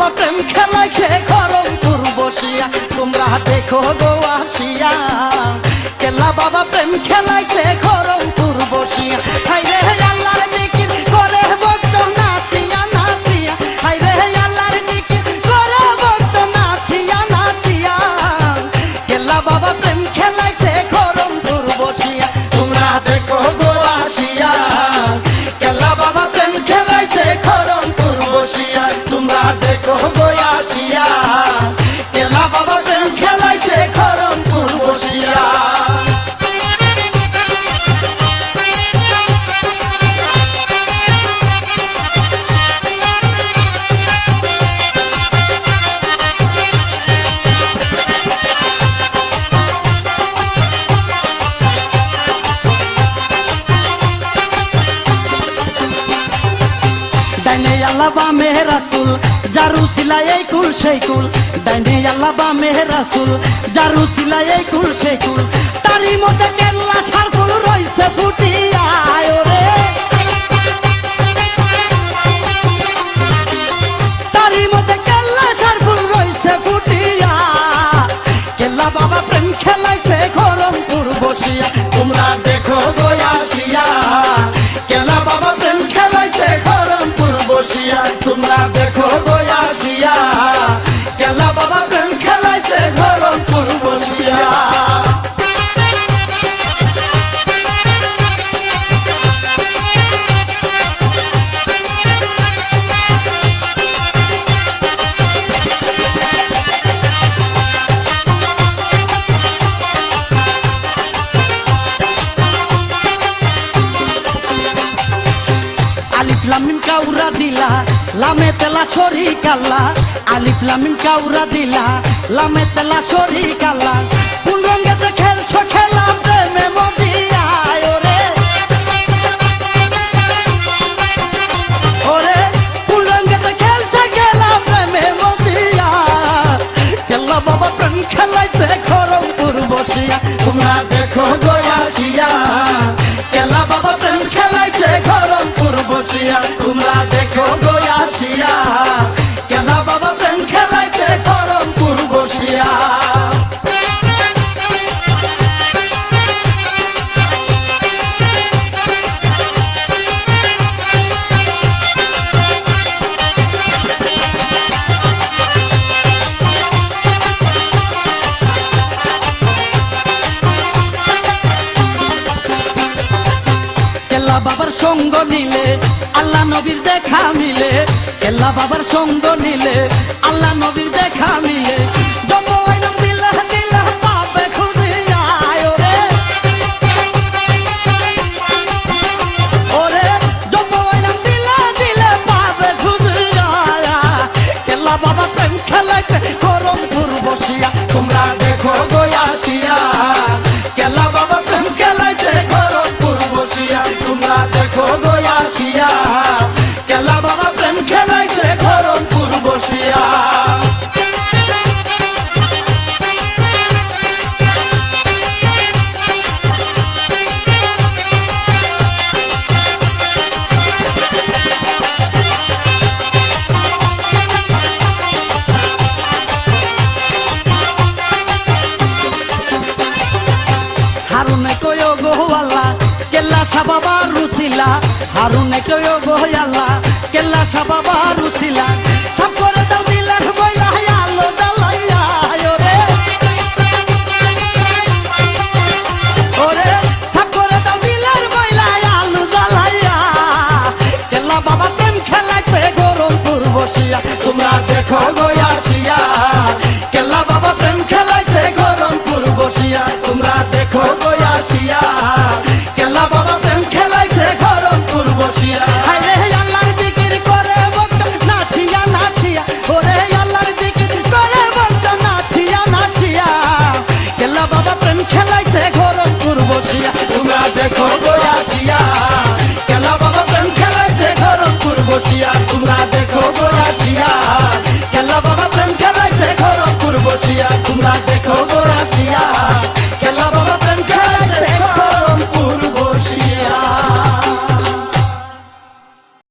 বাবা প্রেম খেলাইছে খড়মপুর বসিয়া, তোমরা দেখো গো আসিয়া। কেল্লা বাবা প্রেম খেলাইছে খড়মপুর বসিয়া, হাইরে আল্লাহর জিকির করে ভক্ত নাচিয়া নাচিয়া, হাইরে আল্লাহর জিকির করে ভক্ত নাচিয়া নাচিয়া। কেল্লা বাবা প্রেম খেলাইছে খড়মপুর বসিয়া, তোমরা দেখো গো আসিয়া। কেল্লা বাবা প্রেম খেলাইছে খড়মপুর বসিয়া, তোমরা দেখো গো আসিয়া। কেল্লা বাবা প্রেম খেলাইছে খড়মপুর বসিয়া। ডাইনে আল্লাহ বামে রাসূল, জারু সিলাই এই কুল সেই কুল। ডাইনে আল্লাহ বামে রাসূল, জারু সিলাই এই কুল সেই কুল। তারি মধ্যে কেল্লা সারফুল রইছে ফুটিয়া রে, তারি মধ্যে কেল্লা সারফুল রইছে ফুটিয়া। কেল্লা বাবা প্রেম খেলাইছে খড়মপুর বসিয়া, তোমরা দেখো গো আসিয়া। কেল্লা বাবা প্রেম খেলাইছে খড়মপুর বসিয়া, তোমরা দেখো গো আসিয়া। কেল্লা বাবা প্রেম খেলাইছে খড়মপুর বসিয়া। আলিফ লাম মিম কাউরা দিলা, লামে তেলা শরীক আল্লাহ। আলিফ লাম মিম কাউরা দিলা, লামে তেলা শরীক আল্লাহ। কোন রঙেতে খেলছো খেলা প্রেমে মজিয়া ওরে, ওরে কোন রঙেতে খেলছো খেলা প্রেমে মজিয়া। কেল্লা বাবা প্রেম খেলাইছে খড়মপুর বসিয়া, তোমরা দেখো গো আসিয়া। কেল্লা বাবা প্রেম খেলাইছে খড়মপুর বসিয়া, তোমরা দেখো গো আসিয়া। কেল্লা বাবা প্রেম খেলাইছে খড়মপুর বসিয়া। কেল্লা বাবার সঙ্গ নিলে আল্লাহ নবীর দেখা মিলে, কেল্লা বাবার সঙ্গ নিলে আল্লাহ নবীর দেখা মিলে। যত আইনাম দিলা দিলা পাবে খুঁজিয়া ওরে, ওরে যত আইনাম দিলা দিলে পাবে খুঁজিয়া। কেল্লা বাবা প্রেম খেলাইছে খড়মপুর বসিয়া, তোমরা দেখো গো আসিয়া। কেল্লা বাবা প্রেম খেলাইছে খড়মপুর বসিয়া, তোমরা দেখো গো আসিয়া। কেল্লা বাবা প্রেম খেলাইছে খড়মপুর বসিয়া। হারুনে কয়ো গো আল্লাহ, কেল্লা সাবাবা রুসিলা। হারুনে কয়ো গো আল্লাহ, কেল্লা সাবাবা রুসিলা। সব করে দাও দিলের বইলা আলো জ্বালাইয়া ওরে, ওরে সব করে দাও দিলের বইলা আলো জ্বালাইয়া। কেল্লা বাবা প্রেম খেলাইছে খড়মপুর বসিয়া, তোমরা দেখো গো আসিয়া। কেল্লা বাবা প্রেম খেলাইছে খড়মপুর বসিয়া, তোমরা দেখো গো আসিয়া। কেল্লা বাবা প্রেম খেলাইছে খড়মপুর বসিয়া, হাইরে আল্লাহর জিকির করে ভক্ত নাচিয়া নাচিয়া, ওরে আল্লাহর জিকির করে ভক্ত নাচিয়া নাচিয়া। কেল্লা বাবা প্রেম খেলাইছে খড়মপুর বসিয়া, তোমরা দেখো গো আসিয়া। কেল্লা বাবা প্রেম খেলাইছে খড়মপুর বসিয়া, তোমরা দেখো গো আসিয়া। কেল্লা বাবা প্রেম খেলাইছে খড়মপুর বসিয়া, তোমরা দেখো